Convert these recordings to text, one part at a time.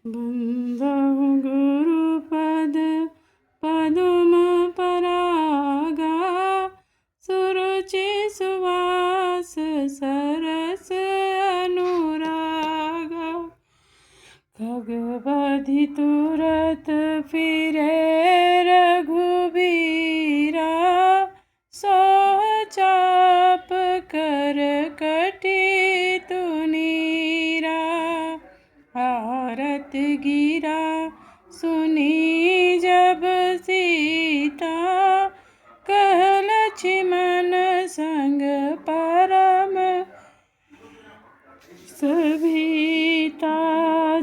बंदहु गुरुपद पदुम परागा, सुरुचि सुवास सरस अनुरागा। खगवधि तुरत फिरे रघुबीरा, सोह चाप कर कटी तुनीरा। आरत गिरा सुनी जब सीता, कह लक्ष्मण संग परम सभीता।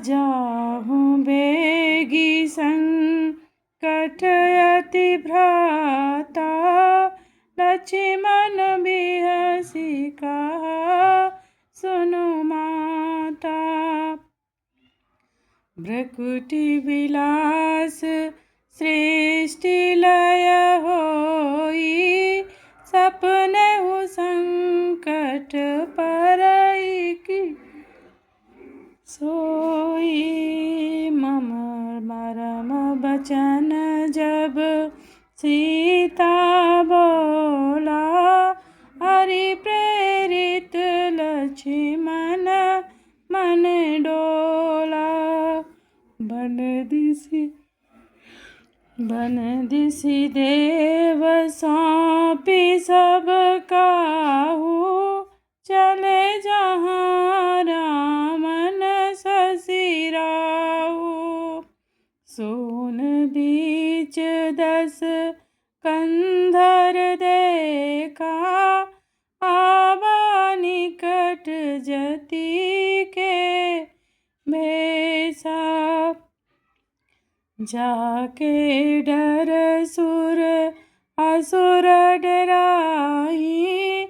जाहु बेगी संकट अति भ्राता, लक्ष्मण बिहसि कहा सुनु माता। भ्रकुटि विलास सृष्टि लय होई, सपनेहु संकट परई की सोई। मम मरम बचन जब सीता बोला, हरि प्रेरित लक्ष्मण मन डोला। बन दिसि देव सौंपी सब काहू, चले जहाँ रामन ससिराहू। सोन बीच 10 कंधर देखा, आवा निकट जति के भेसा। जाके डर सुर असुर डराई,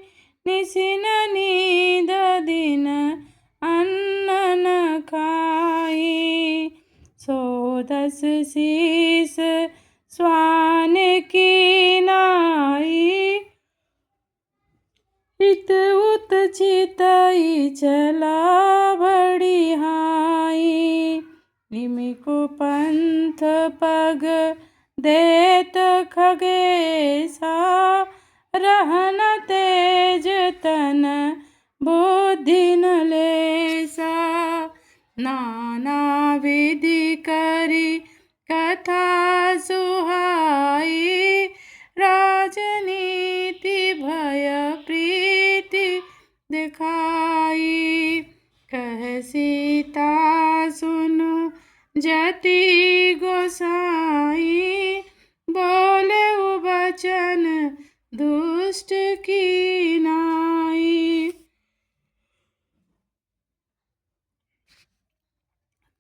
निसिन नींद दिन अन्न न खाई। 110 शीस स्वान की नाई, इत उत चितई चला बड़ी हाई। निमिको पंथ पग देत खगेसा, रहन तेज तन बुद्धि न लेसा। नाना विधि करी कथा सुहाई, राजनीति भय प्रीति दिखाई। कह सीता सुनु जति गोसाई, बोले वचन दुष्ट की नाई।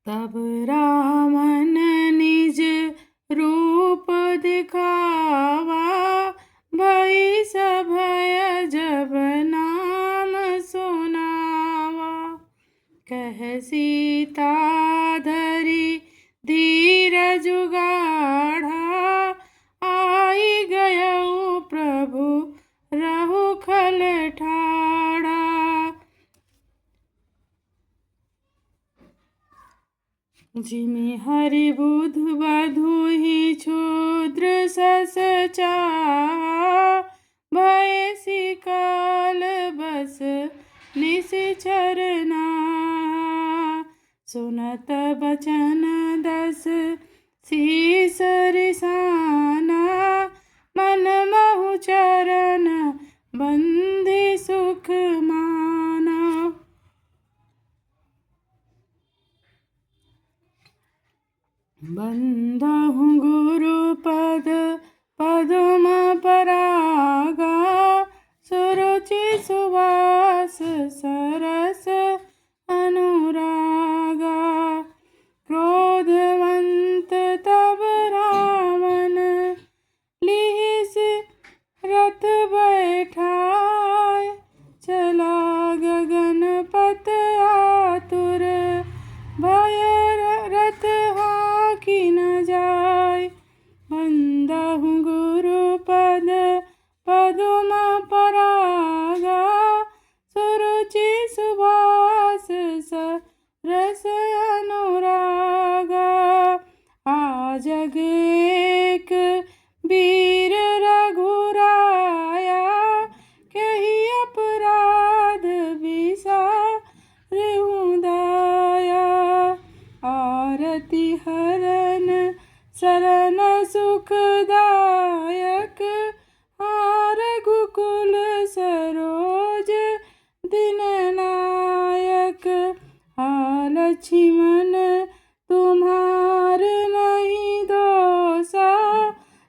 तब रामन निज रूप दिखावा, भई सभय जब नाम सुनावा। कह सीता धरि धीरज गाढ़ा, आई गयउ प्रभु रहु खल ठाढ़ा। जिमि हरि बुध बधुहि क्षुद्र सस चाहा, भय सिकाल बस निश्चर नाहा। सुनत बचन 10 शीस रिसाना, मन महु चरण बंधि सुख माना। बंदहु गुरुपद पदुम परागा, सुरुचि सुवास सरस अनुरागा। क्रोधवंत तब रावण लिहिसि रथ बैठाय, चला गगन पथ आतुर, भय रथ हाकि न जाय। बंदहु गुरुपद पदुम परागा, सुरुचि सुवास सरस अनुरागा। जग एक वीर रघुराया, कही अपराध बिसारहु दाया। आरती हरन शरण सुखदायक, रघुकुल सरोज दीननायक। लक्ष्मण तुम्हार नहीं दोषा,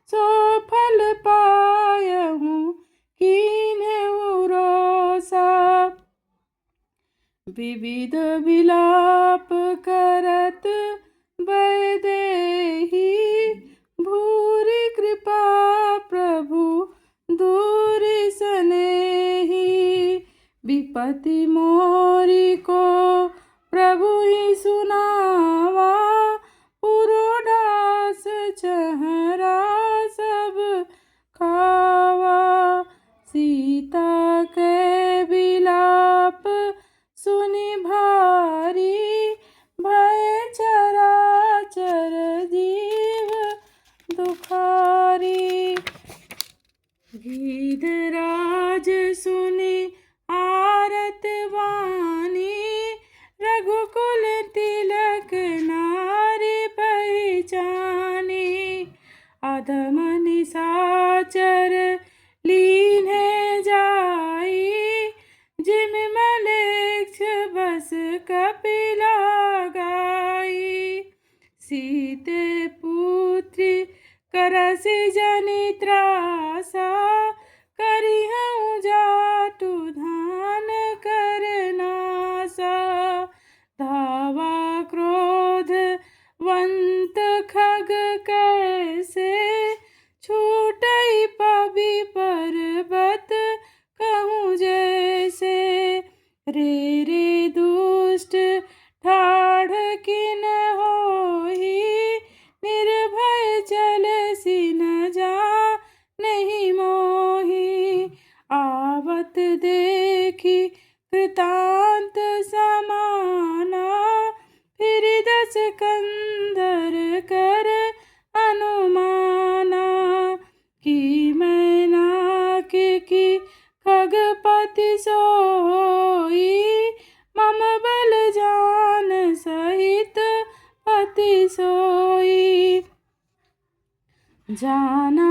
सो फल पायहु कीन्हु रोषा। विविध विलाप करत वैदेही, भूरि कृपा प्रभु दूरि सनेही। विपत्ति मोरी को प्रभु ही सुनावा, पुरोडास चहरा सब खावा। सीता के विलाप सुनि भारी, भय चराचर जीव दुखारी। गीधराज सुनि आरत वाणी, रघुकुल तिलक नारी पहचानी। अधम निशाचर लीन्हे जाई, जिम मलेच्छ बस कपिला गाई। सीते पुत्री करसि जनि त्रासा, करिहउँ जातु धान करनासा। धावा क्रोधवंत खग कैसे, छूटई पवि पर्वत कहूँ जैसे। रे रे दुष्ट ठाढ़ किन होई, निर्भय चलसि न जानहि मोहि। आवत देखी कृतांत समाना, फिर दस कंधर कर अनुमाना। कि मैनाक की खगपति सोई, मम बल जान सहित पति सोई। जाना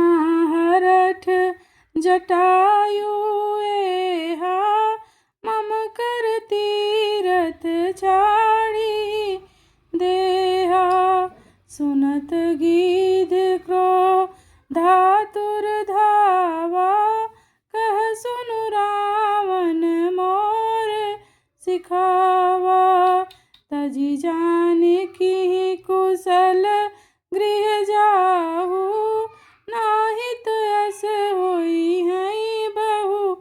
हरठ जटायु एहा, मम कर तीरथ छाड़ी देहा। सुनत गीध क्रोधातुर धावा, कह सुनु रावण मोर सिखावा। तजि जानकी कुशल गृह जाहु, नाहित यस होई हई बहु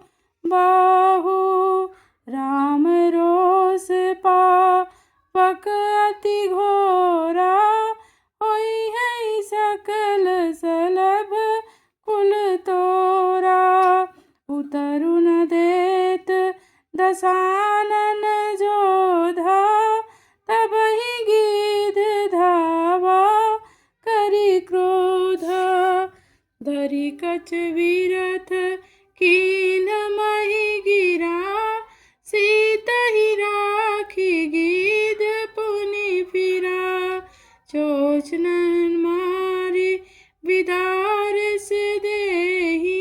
बाहु। राम रोष पावक अति घोरा, होई हई सकल सलभ कुल तोरा। उतरु न देत दसानन जोधा, तबहि गीध धावा करि क्रोधा। धरि कछ विरथ कीन्ह गिरा, सीतहि राखी गीध पुनि फिरा। चोचन मारि विदारस देहि,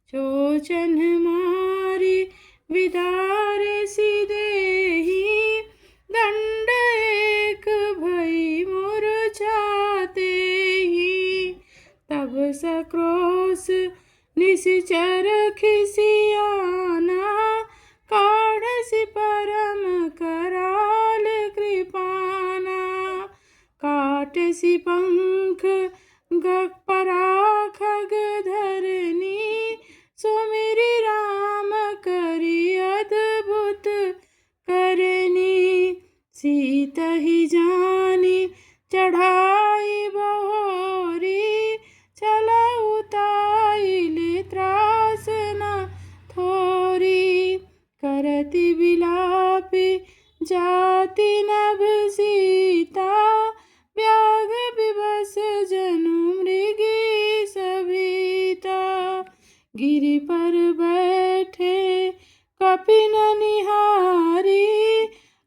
चोचन मारि विदारस देहि। दंड एक भई मूर्छातेहि, तब सक्रोश निश्चर खिसियाना। काढ़सि परम कराल कृपाना, काटसि पंख गहपरा खग धरनी। सुमिरि राम करि अद्भुत करनी। सीतहि जानि चढ़ाई बहोरी, चलऊ ताइल त्रास न थोरी। करति विलापि जाति नभ सीता, व्याघ विवश गिरि पर बैठे कपिन निहारी,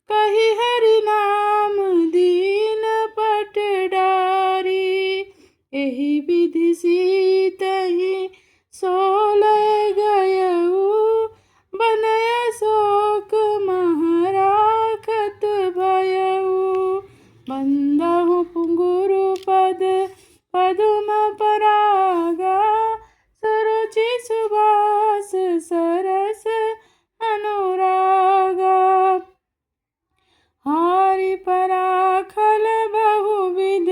कही हरि नाम दीन पट डारी। एहि विधि सीतहि सोलह गयऊ, बनय अशोक मह राखत भयऊ। बंदहु गुरुपद पदुम परागा, सुरुचि सुबास सरस अनुरागा। हरि पराखल बहुविध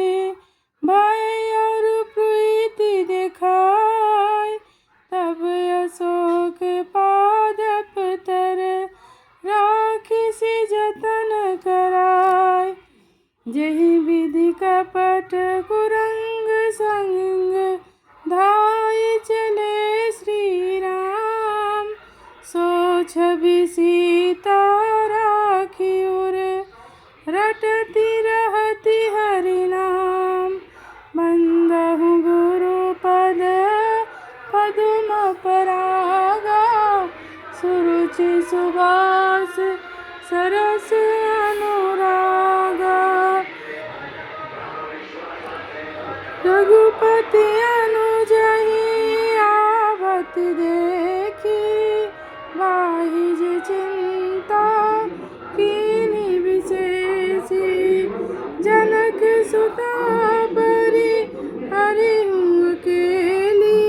भय और प्रीति देखाय, तब अशोक पादप तर राखिसि जतन कराय। जेहि विधि कपट कुरंग संग, धाय चले श्री राम। सो छवि सीता राखी उर, रटती रहती हरि नाम। बंदहु गुरुपद पदुम परागा, सुरुचि सुबास सरस अनुरागा। रघुपति अनुजहि आवत देखी, वाहिज चिंता कीन्ही विशेषी। जनक सुता परि हरिहु अकेली,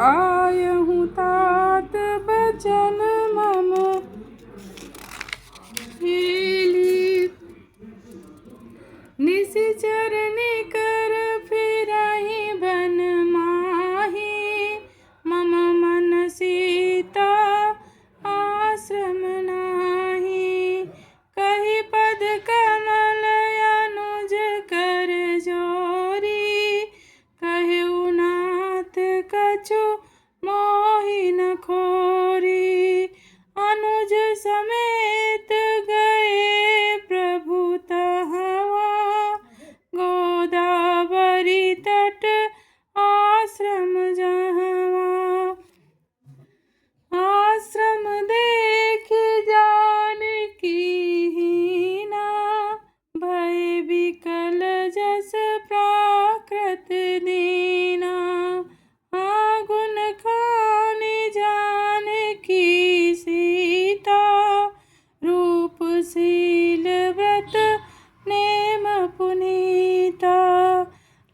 आयहु तात बचन मम हेली। निशिचर निकर फिरहि बन माही, मम मन सीता आश्रम नाही। कही पद कमल अनुज कर जोरी, कहु नाथ कछु मोहि न खोरी। अनुज समेत गए प्रभु तहवा, गोदावरी तट आश्रम जहवा। आश्रम देखि जानकी हीना, भय विकल जस प्राकृत दीना। गुण खानि जानकी सीता, रूपशील व्रत नेम पुनीता।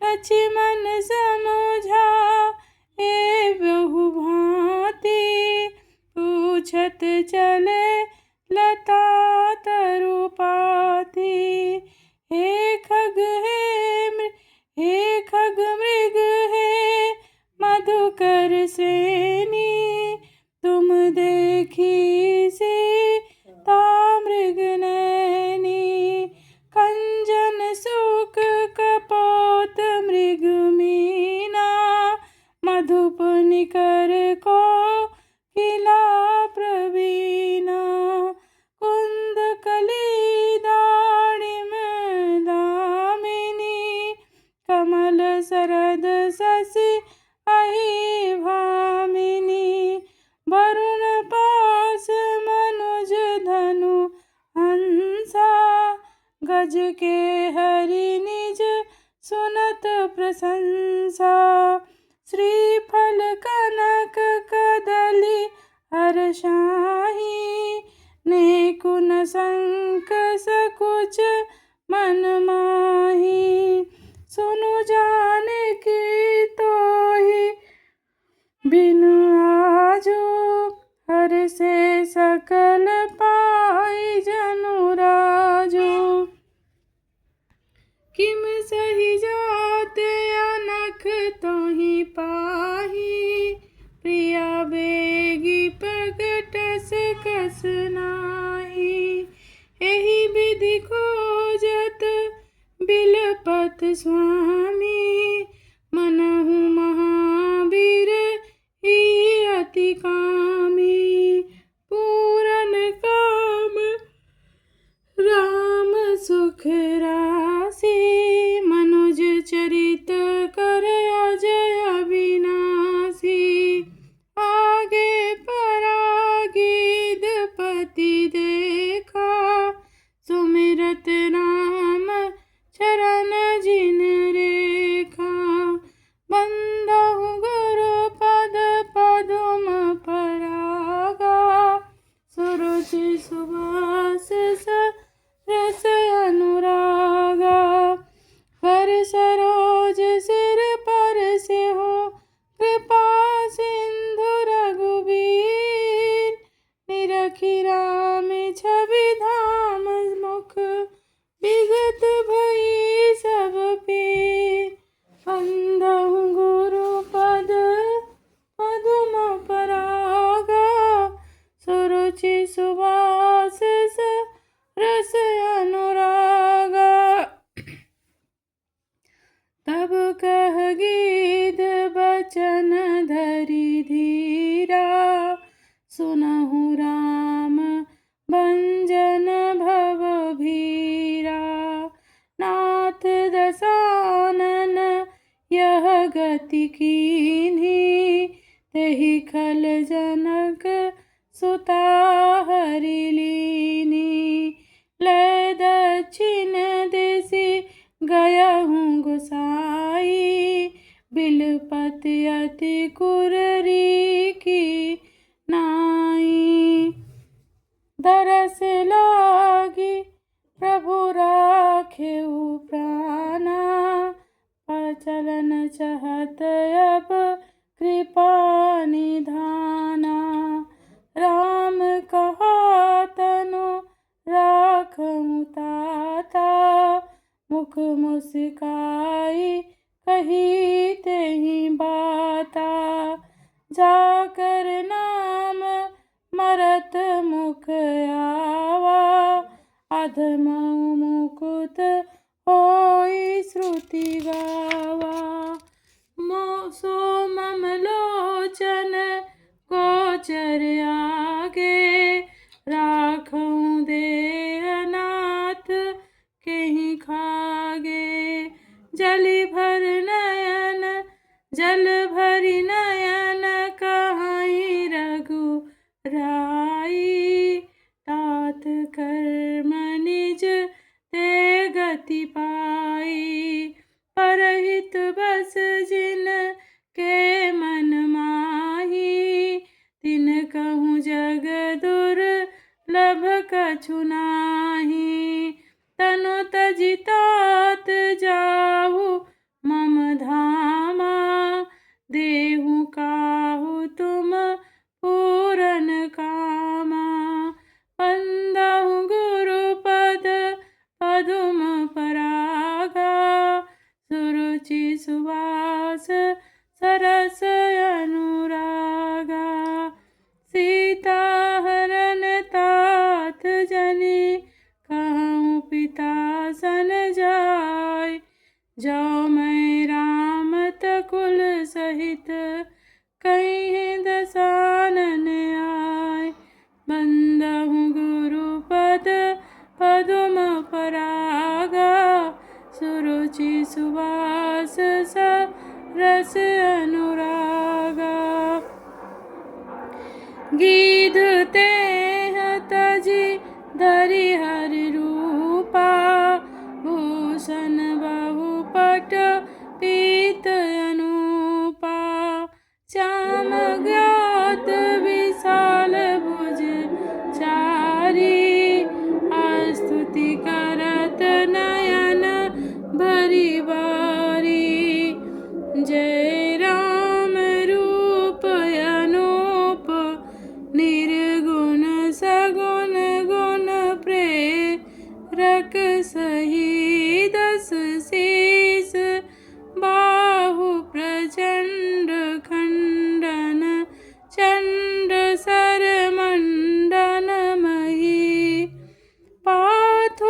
लक्ष्मण समुझा ए बहु भांति, पूछत चले लता तरुपाती। हे खग मृग हे मधुकर श्रेणी, तुम देखी सीता मृग नैनी। कंजन सुख कपोत मृग मीना, मधुप निकर को किला प्रवीणा। कुंद कली दाड़िम दामिनी, कमल सरद शशि अहि भामिनी। वरुण पास मनुज धनु हंसा, गज के हरि निज सुनत प्रशंसा। श्रीफल कनक कदली हरषाही, नेकुन शंख सकुच मन माही। सुनु जानकी तोहि बिनु आजो, हर से सकल पाई जनु राजो। किम सही जात अनख तोहि पाही, प्रिया बेगी प्रगटस कस नाही। एहि विधि खोजत बिलपत स्वामी, मनहु महावीर ही अति कामी। पूरन काम राम सुख राशि, मनुज चरित कर अजय अविनाशी। गति कीन्ही, तेहि खल जनक सुता हरि लीनी। लय दक्षिण देसी गयहूँ गोसाई, बिलपति अति कुररी की नाई। दरस लागी प्रभु राखेउ प्राणा, चलन चहत अब कृपा निधाना। राम कहा तनु राखहु ताता, मुख मुस्काई कही तेहि बाता। जाकर नाम मरत मुख आवा, अधम मुकुत होई श्रुति गावा। सो मम लोचन गोचर आगे, राखऊँ देह नाथ केहि खागे। जलि भर नयन जल भरि नयन, कहाई रघुराई। तात कर्म निज ते गति पाई, परहित बस जिन के मन माही। तिन कहूँ जग दुर्लभ कछु नाहि, तनु तजि तात जाहु मम धामा। देहु काहु तुम पूरन कामा, बंदहु गुरुपद पदुम परागा। सुरुचि सुवास सरस अनुरागा, सीता हरन तात जनि कहूँ पिता सन जाय। जो मैं रामत कुल सहित कहीं दसानन आय। बंदहु गुरुपद पदुम परागा, सुरुचि सुवास सरस अनुरागा। गिद्ध तेह तजि धरि हरि रूपा, भूषण बहुपट पीत अनूपा। श्याम ज्ञात विशाल भुज चारी, स्तुति करत नयन भरि बारी। जय राम रूप अनूप, निर्गुण सगुण गुण प्रेरक सही। दस शीस बाहु प्रचंड, खंडन चंड सर मंडन मही। पाथोदगात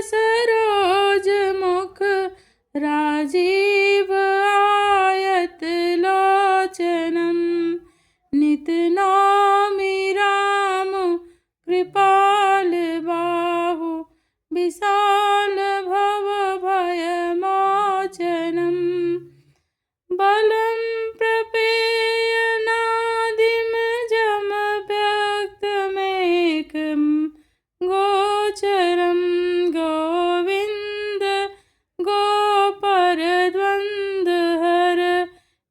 सरोज मुख, राजीव आयत लोचनम। नित नौमि राम कृपाल बाहु, विशाल भव भय मोचनम। बलं प्रपेय नादिम जम व्यक्तमेकं गोचरं। गोविंद गोपर द्वंद्वहर,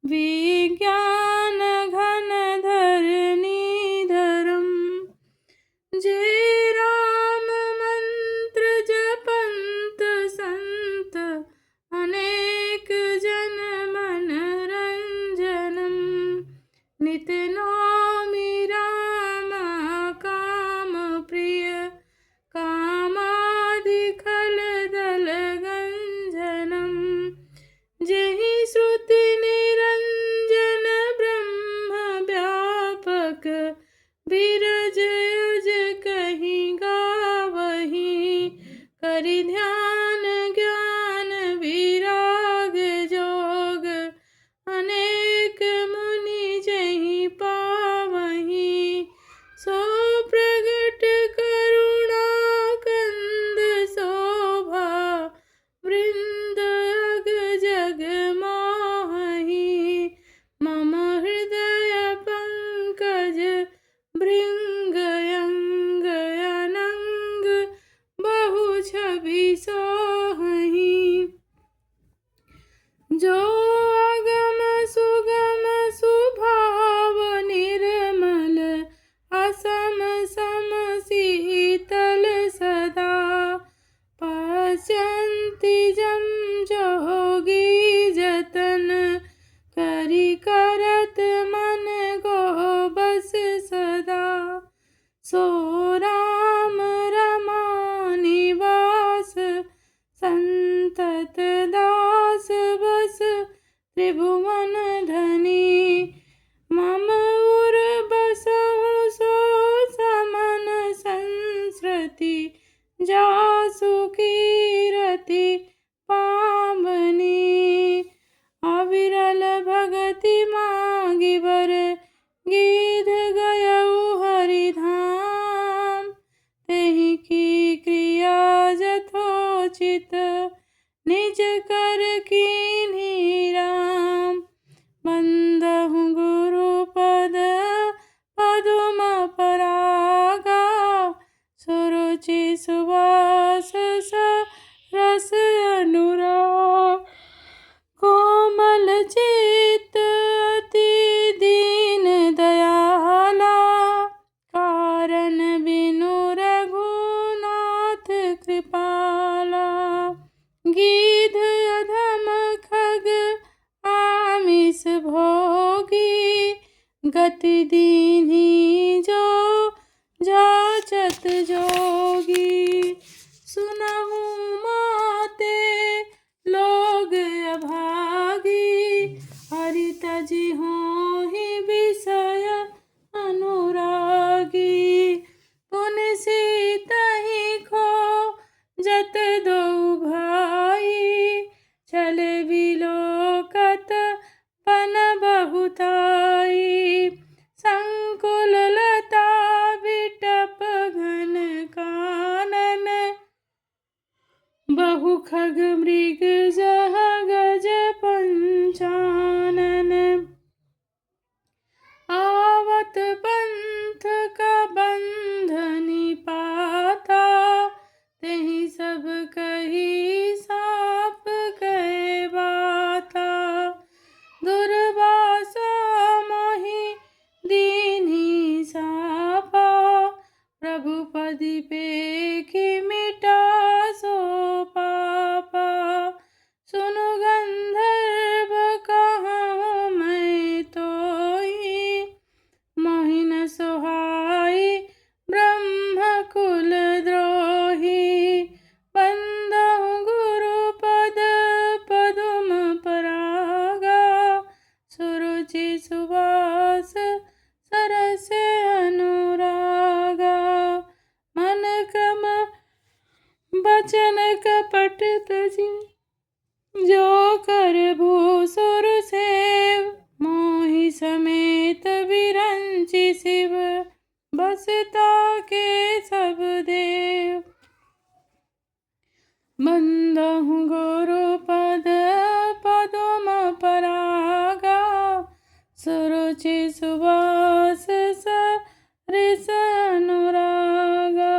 विज्ञान घन धरणीधरम्। जय राम मंत्र जपंत संत, अनेक जन मन रंजनम। नित नौमि रामा काम प्रिय, कामादिखल दल गंजनम। जहि श्रुति निरंजन ब्रह्म व्यापक, बिरज अज कहीं गावही। करि ध्यान ज्ञान विराग जोग, अनेक मुनि जहि पावही। सो प्रगट करुणा कंद शोभा, वृंद अग जग कभी सोहहीं। जो अगम सुगम सुभाव निर्मल असम सम शीतल सदा पश्यन्ति जम जोगी जतन करि करत मन को बस सदा। सो राम रमानिवास संतत दास बस त्रिभुवन धनी। मम उर बसहु सो समन संस्कृति जासु कीरति पावनी। अविरल भगति मांगी बर गीध गयउ हरिधाम। तेहि की क्रिया जथोचित निज कर कीन्ही राम। बंदहु गुरु पद पदुम परागा सुरुचि सुवास रस अनुराग। कोमल चित अति दीन दयाला कारण बिनु रघुनाथ कृपाला। गीध अधम खग आमिष भोगी गति दीन्ही जो जाचत जोगी। सुनहु माते लोग अभागी हरि तजि होहि विषय अनुरागी। पुन सीतहि खो जत दो भाई चले बिलोकत बन बहुताई। संकुल लता बिटप घन कानन बहु खग मृग जह गज पंचानन। आवत पंथ का बंधनि पाता तेहि सब कही साप कहे बाता। दुर्वासा मोहि दीन्ही सापा प्रभु पदि पेखि मिटा सो पापा। सुनु गंधर्व कहूँ मैं तोहि मोहि न सोहाई ब्रह्म कुल द्रोही। बंदहु गुरु पद पदुम परागा सुरुचि सुवास सरस अनुरागा। मन क्रम बचन कपट तजि जो कर भूसुर सेव। मोहि समेत विरंचि शिव बसता के सब देव। बंदहु गुरु पद पदुम परागा सुरुचि सुवास सरिस अनुरागा।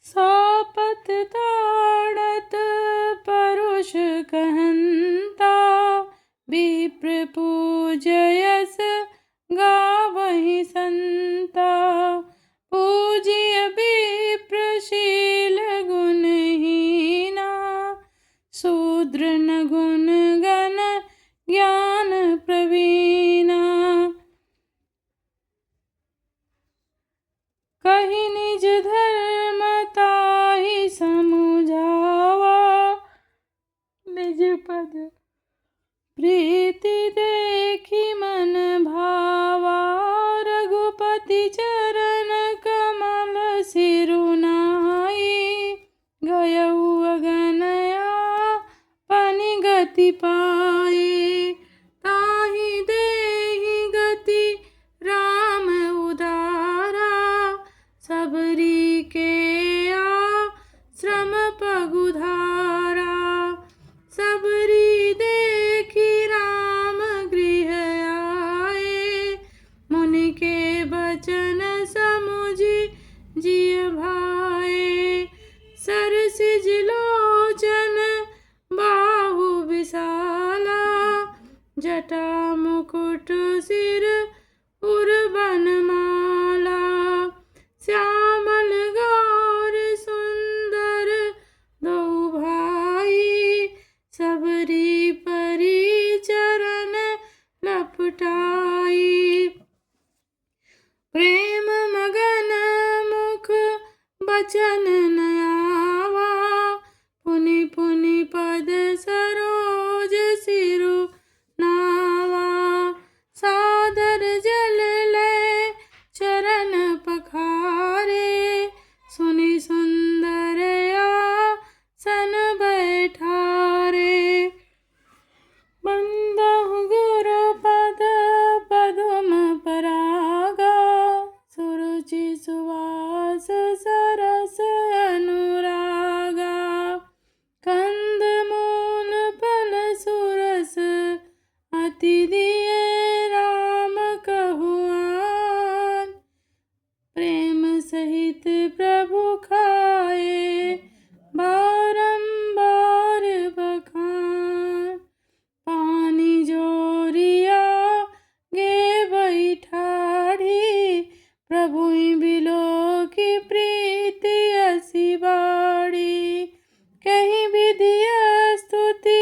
सापत ताड़त परुष कहंता विप्र पूजयस गावहि संता। पूजिय विप्रशील गुणहीना शूद्र न गुण गण ज्ञान प्रवीणा। कहि निज धर्म ताहि समुझावा निज वचन नयावा, पुनि पुनि पद सरोज सिरु नावा। सादर जल ले चरण पखारे, सुनि सुंदर आसन बैठारे। बंदहु गुरु पद पदुम परागा, सुरुचि सुवास सरस अनुरागा। कंद मूल फल सुरस अति दिए राम कहुआन, प्रेम सहित प्रभु खाए बारंबार बखान। पानी जोरिया गे बैठाड़ी, प्रभु बिलो की प्रीति असी बाड़ी। कहीं विधिया स्तुति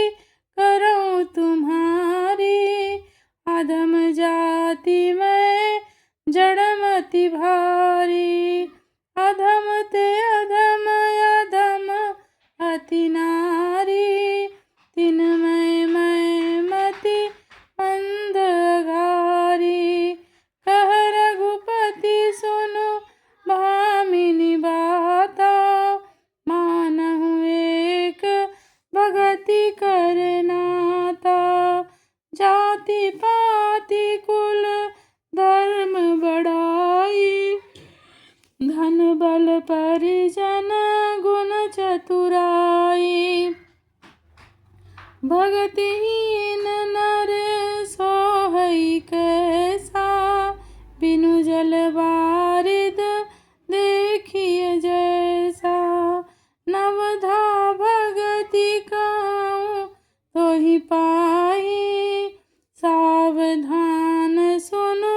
करो तुम्हारी, अधम जाति में जड़मति भारी। अधम ते अधम अधम अति नारी, तिन मैं मति मंद घारी। कह रघुपति सुनु भामिनी बाता, मानहु एक भगति करनाता। जाति पाति कुल धर्म बढ़ाई, धन बल परिजन गुण चतुराई। भगतिहीन नर सोहई कैसा, बिनु जल बारिद देखिए जैसा। नवधा भगति कहूँ तो ही पाई, सावधान सुनु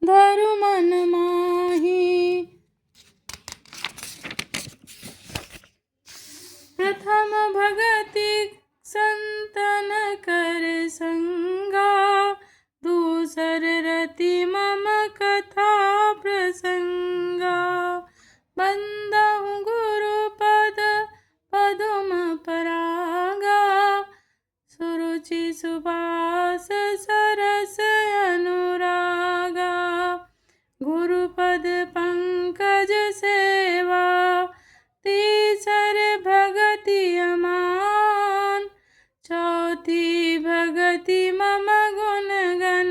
धरु मन माही। प्रथम भगति संतन कर संगा, दूसर रति मम कथा प्रसंगा। बंदहु गुरु पद पदुम परागा, सुरुचि सुबास सरस अनुरागा। गुरुपद पंकज सेवा, तीसर भगति अमान। चौथी भगति मम गुण गण,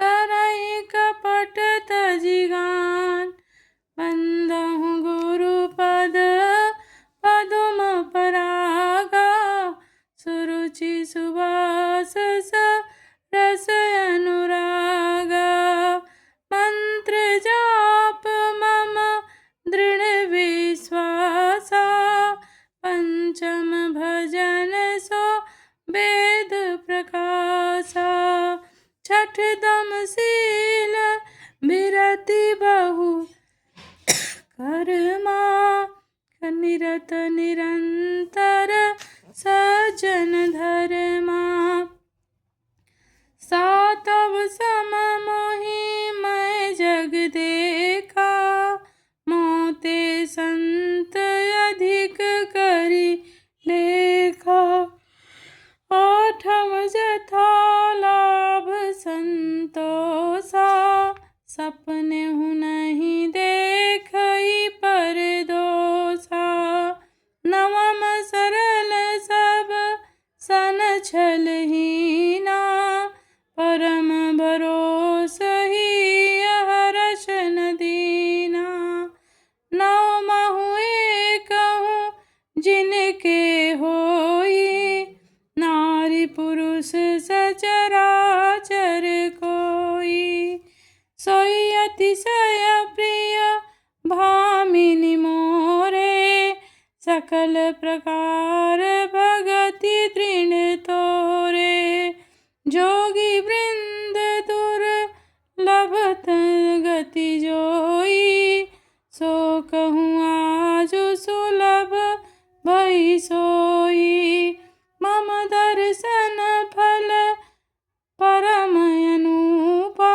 करई कपट तजिगान। बंदहु गुरु पद पदुम परागा, सुरुचि सुवास रस अनुरागा। मंत्र जाप मम दृढ़ विश्वासा, पंचम भजन सो वेद प्रकाशा। छठ दम शील विरति बहु कर्मा, निरत निरंतर सज्जन धर्मा। सातव सम मोहि मैं जग देखा, मोते संत अधिक करी लेखा। आठव जथा लाभ संतोषा, सपने हूँ नहीं देखई पर दोषा। नवम सरल सब सन छलहीना, परम भरोस ही हर्षन दीना। नवमहु एकहु जिनके होई, नारी पुरुष सचराचर कोई। सोई अतिशय प्रिय भामिनी मोरे, सकल प्रकार भगति तृण तोरे। जोगी वृंद दुर्लभ गति जोई, सो कहूँ आजु सुलभ भई सोई। मम दर्शन फल परम अनुपा,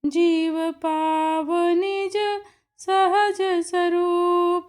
जीव पाव निज सहज स्वरूप।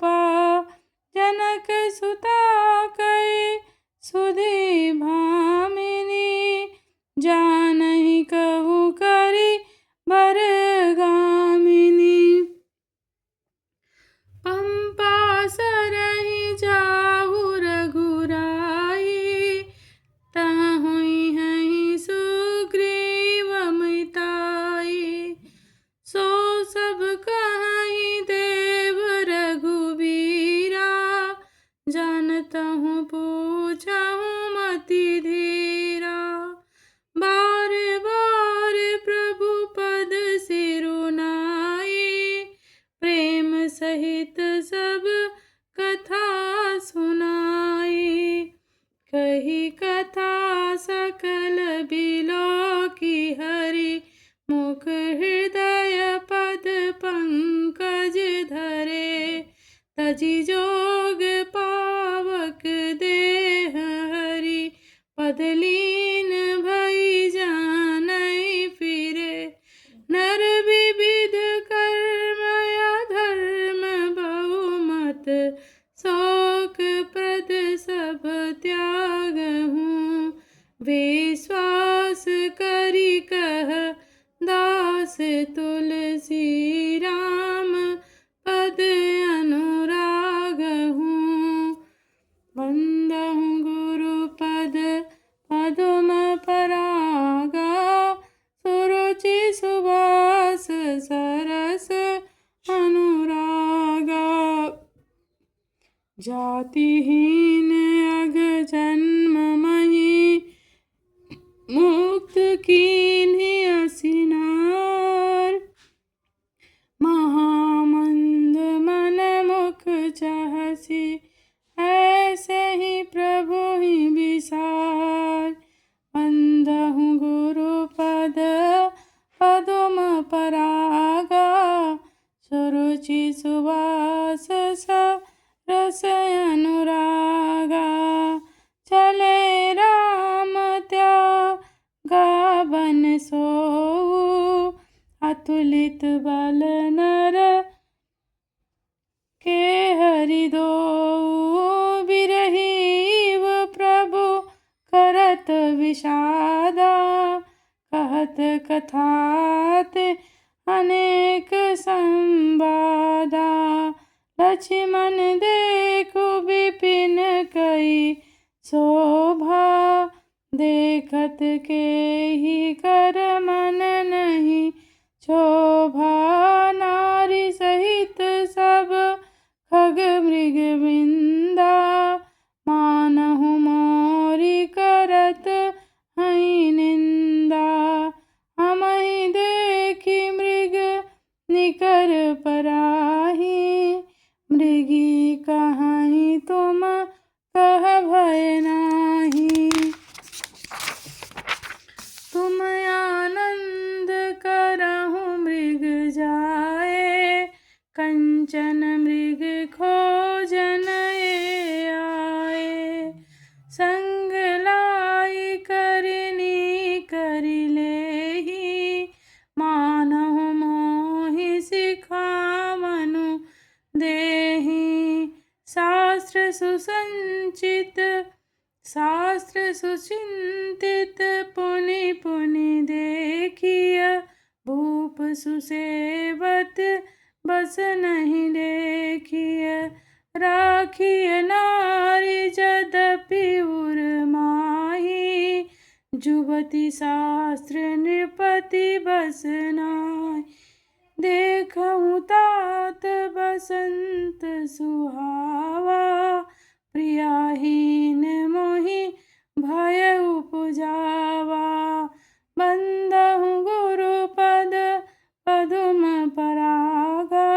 सहित सब कथा सुनाई। कही कथा सकल बिलो की हरि, मुख हृदय पद पंकज धरे। तजी जोग पावक देह हरि, पदलीन भई जानई फिरे। नर विविध कर्म या धर्म बहुमत, शोक प्रद सब त्यागहूँ। विश्वास करि कह दास तुलसी राम, पद अनुराग हूँ। बंदहु गुरु पद पदुम परागा, सुरुचि सुवास सरस अनुरागा। जातिहीन अघ जन्म मही, मुक्त कीन्हि असिनार। महामंद मन मुख चाहसी, ऐसे ही प्रभु ही विसार। बंदहु गुरु पद पदुम परागा, सुरुचि सुवास रस अनुरागा। चले राम त्यागा बन सोऊ, अतुलित बल नर के हरि दोऊ। बिरहीव प्रभु करत विषादा, कहत कथात अनेक संवादा। लक्ष्मण देखु विपिन कई शोभा, देखत के ही कर मन नहीं क्षोभा। नारी सहित सब खग मृग विंदा, मानहु मोरी करत हई निंदा। हमहि देखी मृग निकर पराही, मृगी कहाई तुम कह भय नाही। तुम आनंद करहु मृग जाए, कंचन मृग खोजन ये आए। संग लाई करिनी करि लेहि, मानहु मोहि सिखावनु देहि। शास्त्र सुचिंतित पुनि पुनि देखिय, भूप सुसेवत बस नहीं देखिय। राखिय नारी जदपि उर माही, जुबती शास्त्र नृपति बस नाहि। देखहु तात बसंत सुहावा, प्रियाहीन मोहि भय उपजावा। बंदहु गुरु पद पदुम परागा,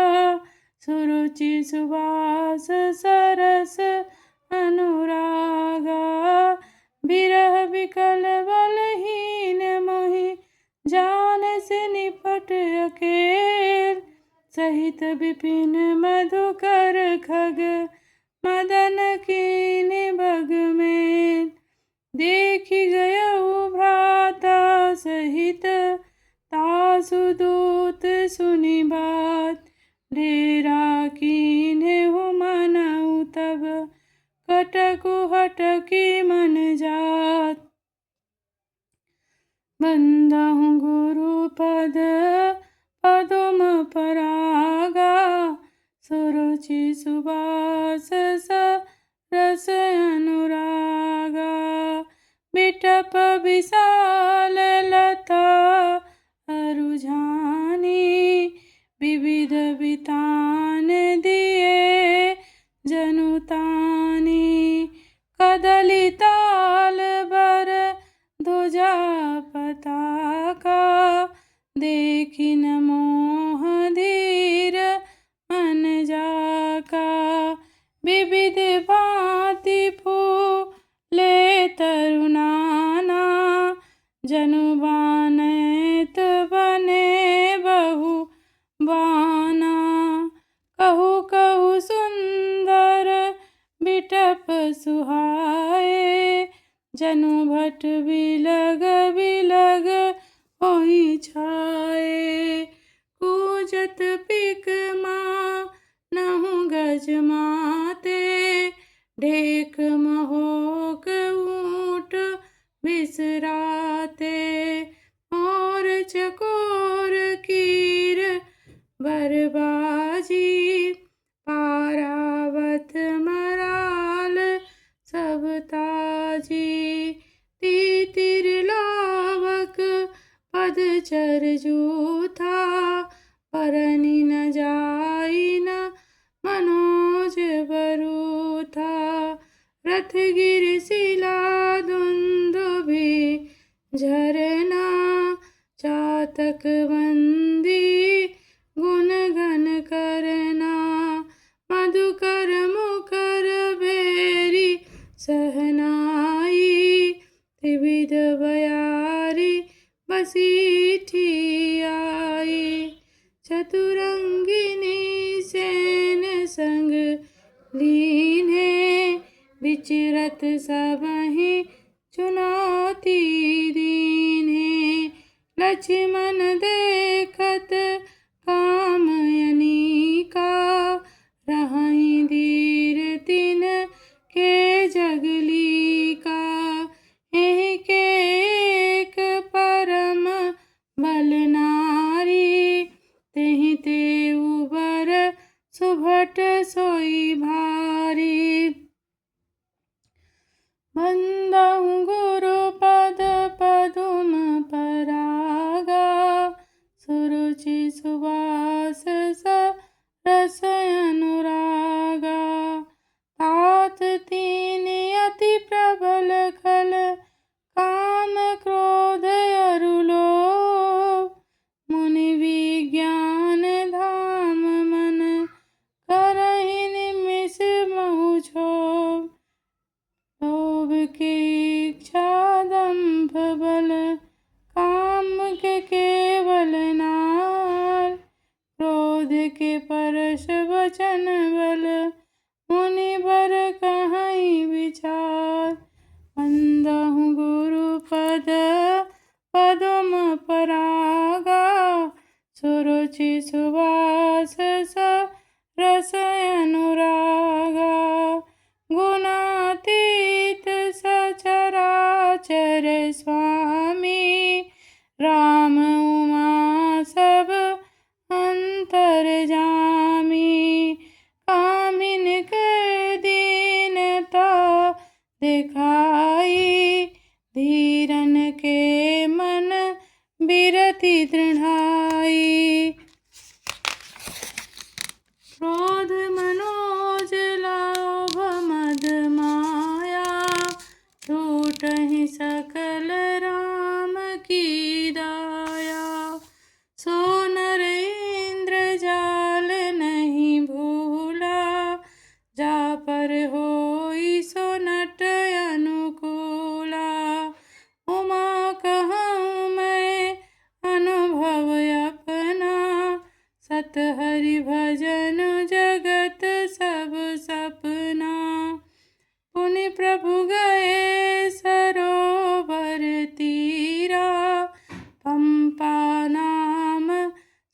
सुरुचि सुवास सरस अनुरागा। बिरह विकल बलहीन मोहि, जान से निपट अकेल। सहित विपिन मधुकर खग, मदन कीन भग मेल। देखि गयउ भ्राता सहित, तासु दूत सुनि बात। डेरा कीन्हु मनउ तब, कटकु हटकी मन जात। बंदहु गुरु पद पदुम परागा, सुरुचि सुवास रस अनुरागा। बिटप विशाल लता अरुझानी, विविध बितान दिए जनुतानी। कदली ताल बर ध्वजा पताका, देखि न मोह धीर मन जा। विविध भांति फूले तरुणाना, जनु बानैत बने बहु बाना। कहु कहु सुंदर बिटप सुहाए, जनु भट बिलग बिलग होई छाए। कूजत पिक नहु गज माते, ढेक महोक ऊंट बिसराते। और चकोर कीर बरबाजी, पारावत मराल सब ताजी। तीतिर लावक पदचर जूथा, परनि न जाई न मनोज बरूथा। रथ गिर शिला दुंदुभि झरना, चातक बंदी गुण गण करना। मधुकर मुकर बेरी सहनाई, त्रिविध बयारी बसीठी आई। चतुरंगिनी सेन संग लीने, विचरत सबहि चुनौती दीने। लक्ष्मण देखत कामयनी का, रहई धीर तिन के जगली का। एक एक परम बल नारी, तेहि ते उबर सुभट सोई भारी। बंदहु गुरु पद पदुम परागा, सुरुचि सुबास सरस अनुरागा। तात तीनि अति प्रबल खल, काम क्रोध अरु लोभ। मुनि विज्ञान धाम मन, करहि निमिष महु क्षोभ। लोभ के इच्छा दंभ बल, काम के केवल नाल। क्रोध के परश वचन बल, मुनि बर कहीं विचार। बंदहु गुरु पद पदुम परागा, सुरुचि सुबास सरस अनुरागा। गुणातीत सचराचर स्वामी, राम उमा सब अंतर्जामी। कामिन के दीनता दिखाई, धीरन के मन बिरति दृढ़ाई। क्रोध मनोज लाभ मद माया, टूटहि सकल राम की दाया। सो नर इंद्र जाल नहीं भूला, जा पर होई सो नट अनुकूला। उमा कहूँ मैं अनुभव अपना, सत हरि भजन जगत सब सपना। पुनि प्रभु गए सरोवर तीरा, पंपा नाम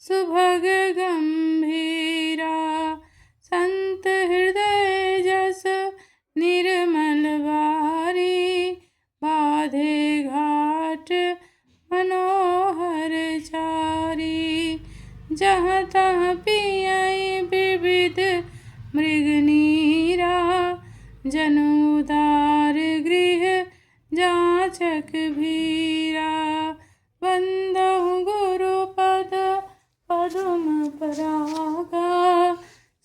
सुभग गंभीरा। संत हृदय जस निर्मल वारी, बाधे घाट मनोहर चारी। जहाँ तहाँ पियई विविध मृग नीरा, जनु उदार गृह जाचक भीरा। बंदहु गुरु पद पदुम परागा,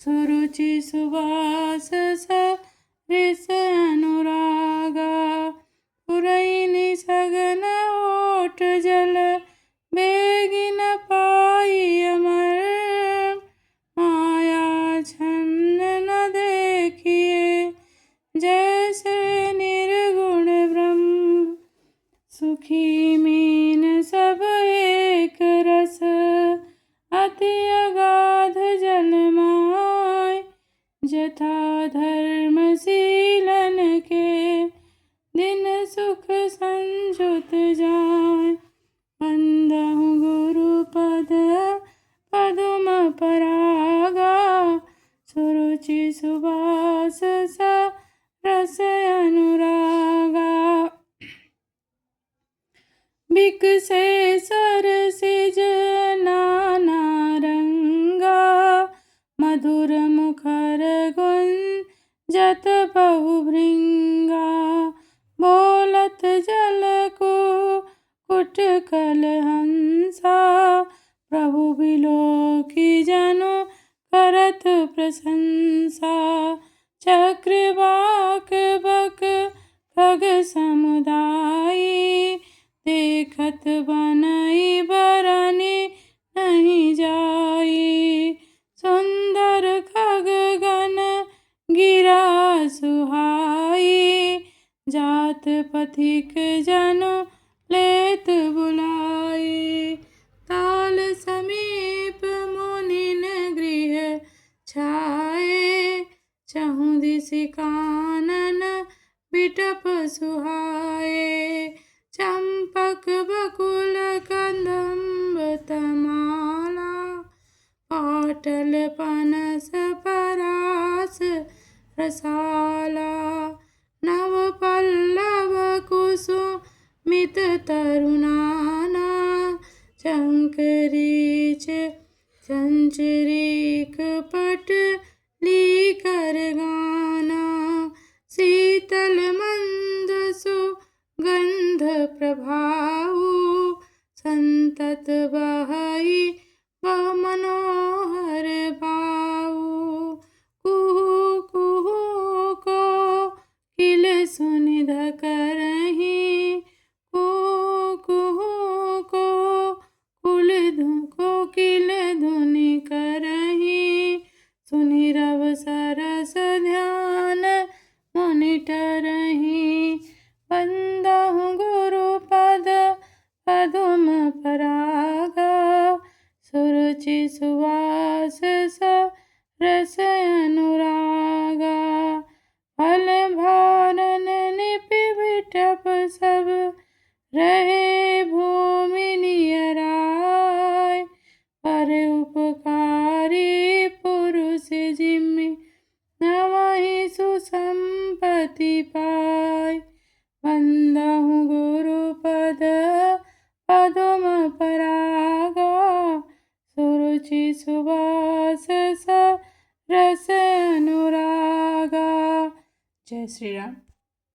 सुरुचि सुबास सरस अनुरागा। पुरैनि सघन ओट जल, बेगी न पाई अमर। माया छन्न न देखी जथा धर्मशीलन के दिन सुख संजुत जाय। बंदहु गुरु पद पदुम परागा सुरुचि सुबास रस अनुरागा। बिकसे सरसिज नाना रंगा मधुर मुखर गुंजत बहुभृंगा। बोलत जल को कुट कल हंसा प्रभु बिलोकी जनु करत प्रशंसा। चक्रवाक बक खग समुदायी देखत बनई बरनी नहीं जाई। सुंदर खग गण गिरा सुहाई जात पथिक जनु लेत बुलाई। ताल समीप मुनिन गृह छाए चहु दिसि कानन बिटप सुहाए। चंपक बकुल कंदम्ब तमाला पाटल पनस परास रसाला। नव पल्लव कुसुमित तरुणाना चंकरीच चंचरीक पटली कर गाना। शीतल मंद सुगंध प्रभाऊ संतत बहई मनोहर भाऊ। कुहू कुहू को किल सुनिध करही कुहू कुहू को किल धुनि करही। सुनि रव सरस ध्यान मुनि टरही। बंदहु गुरु पद पदुम परागा सुरुचि सुवास रस अनुरागा। फल भारन निपि बिटप सब रहे भूमि नियराय। पर उपकारी पुरुष जिम्मि नवहि सुसंपत्ति पाय। बंदहु गुरु पद पदुम परागा सुरुचि सुवास रस अनुरागा। जय श्री राम।